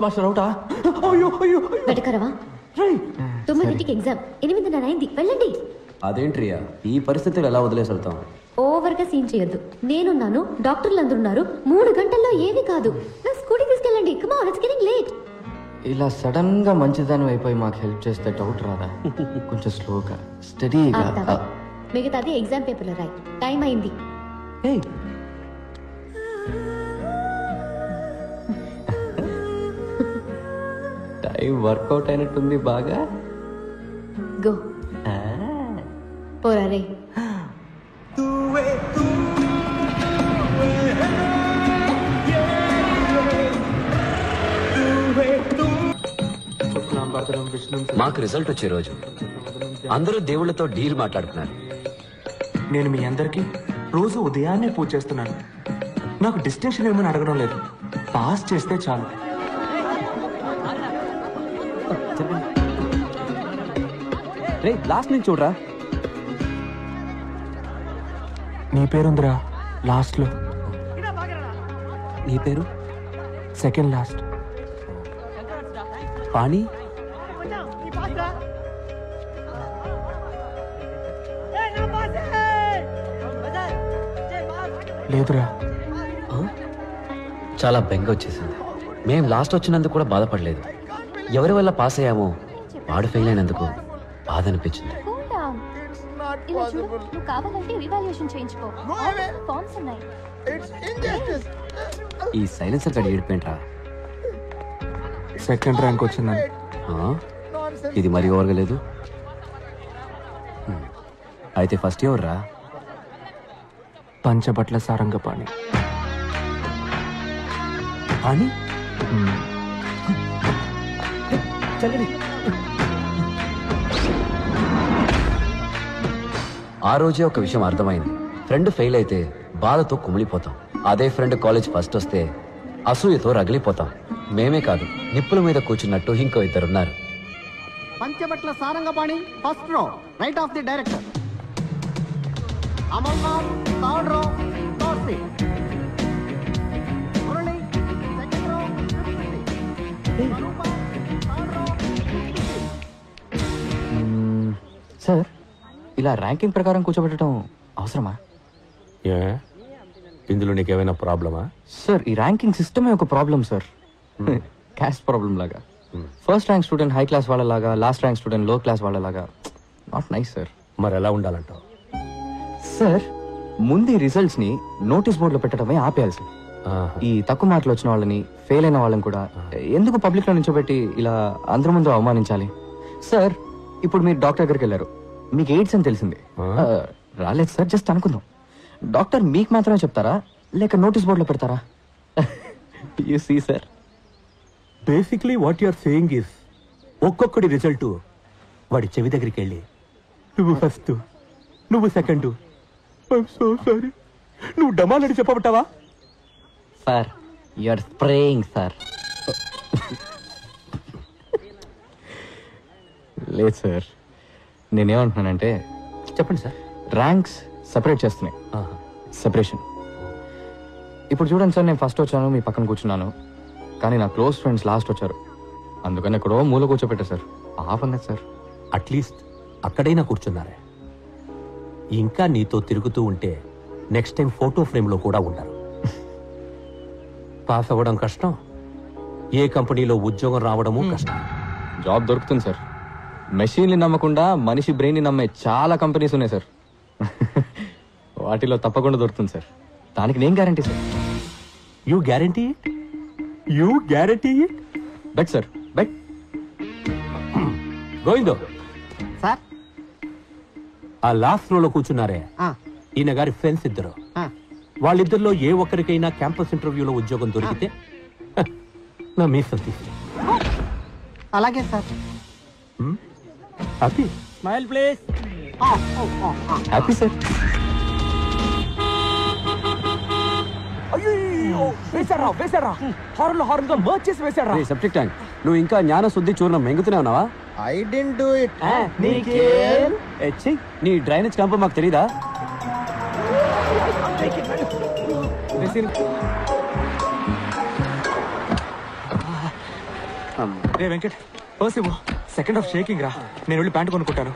Post master అవుటా? అయ్యో అయ్యో వెటకరవా? 9కి ఎగ్జామ్, 8:30 అయింది, వెళ్ళండి. అదేంట్రియా ఈ పరిస్థితులు ఎలా వదిలేసి వెళ్తాం? ఓవర్గా సీన్ చేయొద్దు. నేనున్నాను, డాక్టర్లు అందరూ ఉన్నారు. 3 గంటల్లో ఏమీ కాదు. నా స్కూటీ తీసుకెళ్ళండి. Come on, it's getting late. ఇలా సడన్ గా మంచిదాని అయిపోయి మాకు హెల్ప్ చేస్తే డౌట్ రాదా? కొంచెం స్లోగా స్టడీగా. మిగతాది ఎగ్జామ్ పేపర్లో రాయి. టైం అయింది. టైం వర్కౌట్ అయినట్టుంది బాగా. గో పోరా రే. మాకు రిజల్ట్ వచ్చే రోజు అందరూ దేవుళ్లతో డీల్ మాట్లాడుతున్నారు. నేను మీ అందరికి రోజు ఉదయాన్నే పూజ చేస్తున్నాను. నాకు డిస్టింక్షన్ ఏమని అడగడం లేదు, పాస్ చేస్తే చాలు. రే లాస్ట్ నుంచి చూడరా. నీ పేరుందిరా లాస్ట్ లో. నీ పేరు? Second last. పాణి. లేదురా. చాలా బెంగ వచ్చేసింది. మేం లాస్ట్ వచ్చినందుకు కూడా బాధపడలేదు. ఎవరి వల్ల పాస్ అయ్యామో వాడు ఫెయిల్ అయినందుకు బాధ అనిపించింది. నువ్వు కావాలంటే రివాల్యూషన్ చేయించుకో. ఫార్మ్స్ ఉన్నాయి. ఈ సైలెన్సర్ గడి ఏడిపోయింట్రా. సెకండ్ ర్యాంక్ వచ్చిందని. ఇది మరీ ఓరగలేదు. అయితే ఫస్ట్ ఎవరు రా? పంచబట్ల సారంగపాణి. పాణి చల్లని. ఆ రోజే ఒక విషయం అర్థమైంది. ఫ్రెండ్ ఫెయిల్ అయితే బాధతో కుమిలిపోతాం. అదే ఫ్రెండ్ కాలేజ్ ఫస్ట్ వస్తే అసూయతో రగిలిపోతాం. మేమే కాదు, నిప్పుల మీద కూర్చున్నట్టు ఇంకో ఇద్దరున్నారు. Panchabatla Sarangapani first row, right of the director. Amarnath third row, third seat. Murali second row, fifth seat. Swaroopa third row, fifth seat. Sir, ఇలా ర్యాంకింగ్ ప్రకారం కూర్చోబెట్టడం అవసరమా? ఇందులో నీకేమైనా ప్రాబ్లమా? సార్, ఈ ర్యాంకింగ్ సిస్టమే ఒక ప్రాబ్లం సార్. క్యాస్ట్ ప్రాబ్లం లాగా. First rank student high class వాళ్ళలాగా, లాస్ట్ ర్యాంక్ స్టూడెంట్ లో క్లాస్ వాళ్ళలాగా. Not nice sir. మరి ఎలా ఉండాలంటావు? సార్, ముందు ఈ రిజల్ట్స్ ని నోటీస్ బోర్డులో పెట్టడమే ఆపేయాలి సార్. ఈ తక్కువ మార్కులు వచ్చిన వాళ్ళని, ఫెయిల్ అయిన వాళ్ళని కూడా ఎందుకు పబ్లిక్ లో నిల్చోబెట్టి ఇలా అందరి ముందు అవమానించాలి? సార్, ఇప్పుడు మీరు డాక్టర్ దగ్గరికి వెళ్ళారు, మీకు ఎయిడ్స్ అని తెలిసింది. రాలేదు సార్, జస్ట్ అనుకుందాం. డాక్టర్ మీకు మాత్రమే చెప్తారా, లేక నోటీస్ బోర్డులో పెడతారా? You see sir, basically what you're saying is, ఒక్కొక్కడి రిజల్ట్ వాడి చెవి దగ్గరికి వెళ్ళి నువ్వు ఫస్ట్, నువ్వు సెకండ్, ఐఎమ్ సో సారీ, నువ్వు డమాలని చెప్పబట్టావా? Sir, you are spraying sir. లేదు సార్, నేనేమంటున్నానంటే, చెప్పండి సార్. ర్యాంక్స్ సెపరేట్ చేస్తున్నాయి. సెపరేషన్. ఇప్పుడు చూడండి సార్, నేను ఫస్ట్ వచ్చాను, మీ పక్కన కూర్చున్నాను, కానీ నా క్లోజ్ ఫ్రెండ్స్ లాస్ట్ వచ్చారు. అందుకని ఎక్కడో మూల కూర్చోపెట్టారు సార్. ఆపన్నది సార్. అట్లీస్ట్ అక్కడైనా కూర్చున్నారే. ఇంకా నీతో తిరుగుతూ ఉంటే నెక్స్ట్ టైం ఫోటో ఫ్రేమ్లో కూడా ఉండరు. పాస్ అవ్వడం కష్టం, ఏ కంపెనీలో ఉద్యోగం రావడము కష్టం. జాబ్ దొరుకుతుంది సార్. మెషిన్ని నమ్మకుండా మనిషి బ్రెయిన్ని నమ్మే చాలా కంపెనీస్ ఉన్నాయి సార్. వాటిలో తప్పకుండా దొరుకుతుంది సార్. దానికి నేను guarantee sir. You guarantee it? You guarantee it? Bet sir, bet. Govindo sir, ఆ లాస్ట్ రోలో కూర్చున్నారే, ఈయన గారి ఫ్రెండ్స్ ఇద్దరు. వాళ్ళిద్దరిలో ఏ ఒక్కరికైనా క్యాంపస్ ఇంటర్వ్యూలో ఉద్యోగం దొరికితే నా మీసం తీసి. అలాగే sir. Happy? Smile please. Happy sir. అయ్యో, వేసారా వేసారా, హార్న్ హార్న్ గా మర్చ్ చేసి వేసారా. సెప్టిక్ ట్యాంక్, నువ్వు ఇంకా జ్ఞాన శుద్ధి చూర్ణం మెంగుతూనే ఉన్నావా? I didn't do it. నీ డ్రైనేజ్ క్యాంప్ మాకు తెలీదా? రే వెంకట్ పర్స్ ఇవ్వు. సెకండ్ హాఫ్ షేకింగ్ రా. నేను వెళ్ళి ప్యాంట్ కొనుక్కుంటాను.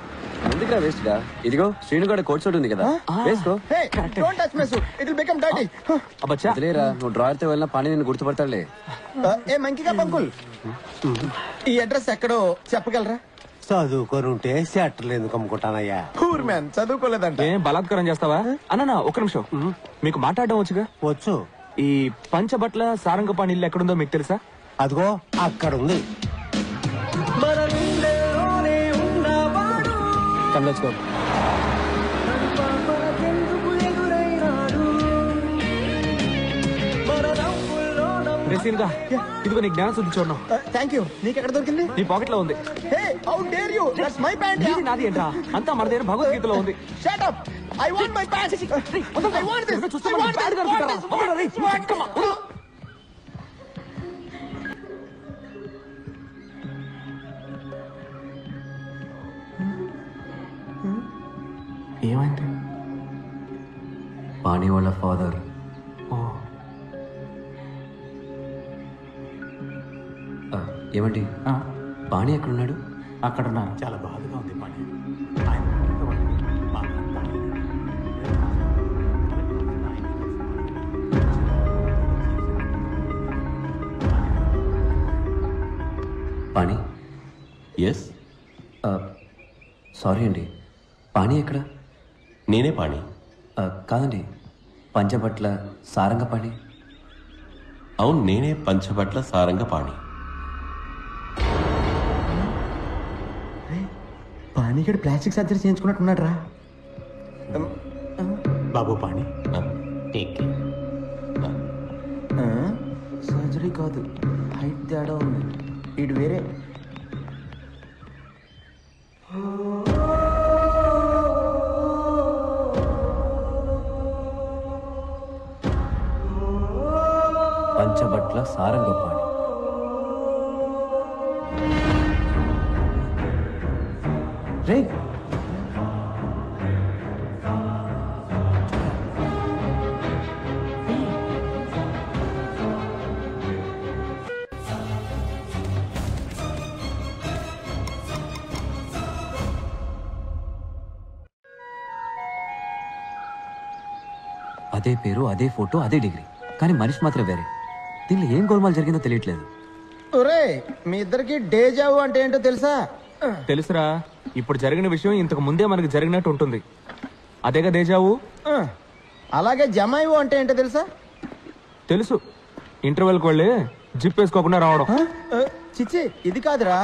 ఎందుకురా వేస్ట్ గా? ఇదిగో శ్రీనుగాడ కోట్ సూట్ ఉంది కదా, వేసుకో. అబ్బచ్చా వదిలేరా, నువ్వు డ్రాయర్ తో వెళ్ళిన పని నేను గుర్తుపడతాడులే. ఏ మంకిగా పంకుల్, ఈ అడ్రస్ ఎక్కడో చెప్పగలరా? చదువుకొని ఉంటే సెట్టర్లు ఎందుకు అమ్ముకుంటానయ్యా? ఊర్ మ్యాన్ చదువుకోలేదంట. ఏం బలాత్కారం చేస్తావా? అన్న ఒక్క నిమిషం, మీకు మాట్లాడడం వచ్చుగా? వచ్చు. ఈ పంచబట్ల సారంగపాణి ఇల్లు ఎక్కడుందో మీకు తెలుసా? అదిగో అక్కడ ఉంది. ఇదిగో నీ జ్ఞాన శుద్ధి చూడడం. Thank you. నీకు ఎక్కడ దొరికింది? నీ పాకెట్ లో ఉంది. Hey, how dare you? That's my pant. ఇది నాది ఏంట్రా? అంతా మన దగ్గర భగవద్గీతలో ఉంది. Shut up. I want my pant. I want this. చూస్తే మన ప్యాంట్ కనుకుంటారా? ఏమైంది? పాణి వాళ్ళ ఫాదర్. ఏమండి, పాణి ఎక్కడున్నాడు? అక్కడ ఉన్నారు. చాలా బాధగా ఉంది పాణి. పాణి? ఎస్. సారీ అండి, పాణి ఎక్కడ? నేనే పాణి. కాదండి, పంచబట్ల సారంగపాణి. అవును, నేనే పంచబట్ల సారంగపాణి. పానీగడ్ ప్లాస్టిక్ సర్జరీ చేయించుకున్నట్టున్నాడు రా. బాబు పాణి, సర్జరీ కాదు, హైట్ తేడా ఉంది. ఇటు వేరే. పంచబట్ల సారంగపాణి. రే, అదే పేరు, అదే ఫోటో, అదే డిగ్రీ, కానీ మనిషి మాత్రం వేరే. దీనిలో ఏం గోల్మాల్ జరిగిందో తెలియట్లేదు. ఒరే, మీ ఇద్దరికి డేజావు అంటే ఏంటో తెలుసా? తెలుసురా. ఇప్పుడు జరిగిన విషయం ఇంతకు ముందే మనకి జరిగినట్టు ఉంటుంది. అదేగా దేజావు. అలాగే జమాయివు అంటే ఏంటో తెలుసా? తెలుసు. ఇంటర్వెల్కి వెళ్ళి జిప్ వేసుకోకుండా రావడం. చిచ్చి, ఇది కాదురా.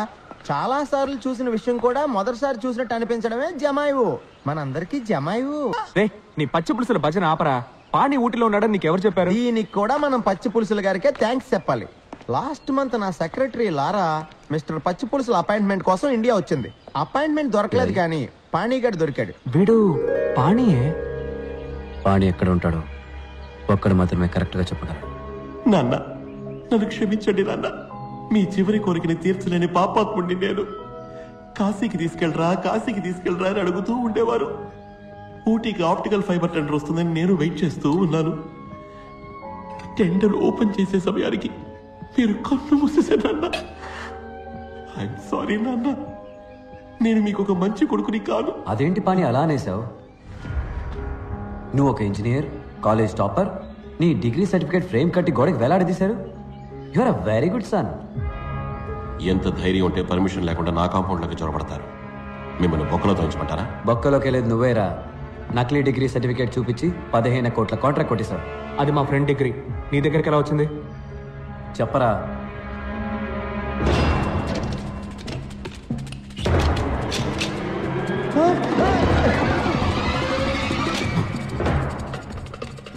చాలా సార్లు చూసిన విషయం కూడా మొదటిసారి చూసినట్టు అనిపించడమే జమాయివు. మనందరికి జమాయివు. రే, నీ పచ్చి పులుసుల భజన ఆపరా. పాణి ఊటిలో ఉన్నాడని నీకెవరు చెప్పారు? దీనికి కూడా మనం పచ్చి పులుసుల గారికే థ్యాంక్స్ చెప్పాలి. లాస్ట్ మంత్ నా సెక్రటరీ లారా మిస్టర్ పచ్చి పులుసుల అపాయింట్మెంట్ కోసం ఇండియా వచ్చింది. అపాయింట్మెంట్ దొరకలేదు, కానీ పాణిగాడు దొరికాడు. వీడు పాణియే. పాణి ఎక్కడ ఉంటాడో ఒక్కడు మాత్రమే కరెక్ట్ గా చెప్పగలడు. నాన్న, నన్ను క్షమించండి నాన్న. మీ చివరి కోరికని తీర్చలేని పాపాత్ముడిని నేను. కాశీకి తీసుకెళ్ళరా అని అడుగుతూ ఉండేవారు. ఊటీకి ఆప్టికల్ ఫైబర్ టెండర్ వస్తుందని నేను వెయిట్ చేస్తూ ఉన్నాను. టెండర్ ఓపెన్ చేసే సమయానికి మీరు కన్ను మూసేశారన్న. ఐఎమ్ సారీ నాన్న. నేను మీకు ఒక మంచి కొడుకుని కాదు. అదేంటి పాణి అలా అనేసావు? నువ్వు ఒక ఇంజనీర్, కాలేజ్ టాపర్, నీ డిగ్రీ సర్టిఫికేట్ ఫ్రేమ్ కట్టి గోడకి వేలాడదీశారు. You are a very good son. ఎంత ధైర్యం ఉంటే పర్మిషన్ లేకుండా నా కాంపౌండ్లోకి చొరబడతారు? మిమ్మల్ని బొక్కలో ఉంచమంటారా? బొక్కలోకి లేదు, నువ్వేరా. నకిలీ డిగ్రీ సర్టిఫికేట్ చూపించి 15 కోట్ల కాంట్రాక్ట్ కొట్టేశావు. అది మా ఫ్రెండ్ డిగ్రీ. నీ దగ్గరికి ఎలా వచ్చింది? చెప్పరా.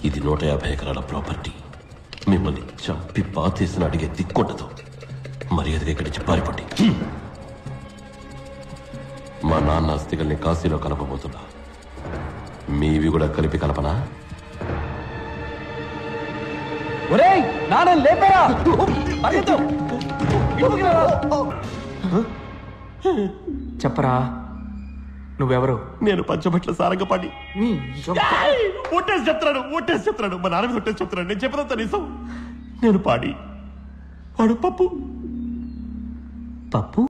ఇది 150 ఎకరాల ప్రాపర్టీ. మిమ్మల్ని చంపి పాతేసిన అడిగే దిక్కుండదు. మర్యాదగా ఇక్కడి నుంచి పారిపోండి. మా నాన్న అస్థికల్ని కాశీలో కలపబోతున్నా. మీవి కూడా కలిపి కలపనా? చెప్పరా, నువ్వెవరు? నేను పంచబట్ల సారంగపాణి. ఒట్టేసి చెప్తున్నాడు. మా నాన్న మీద ఒట్టేసి చెప్తున్నాడు. నేను చెప్పదంతా నిజం. నేను పాడి, వాడు పప్పు. పప్పు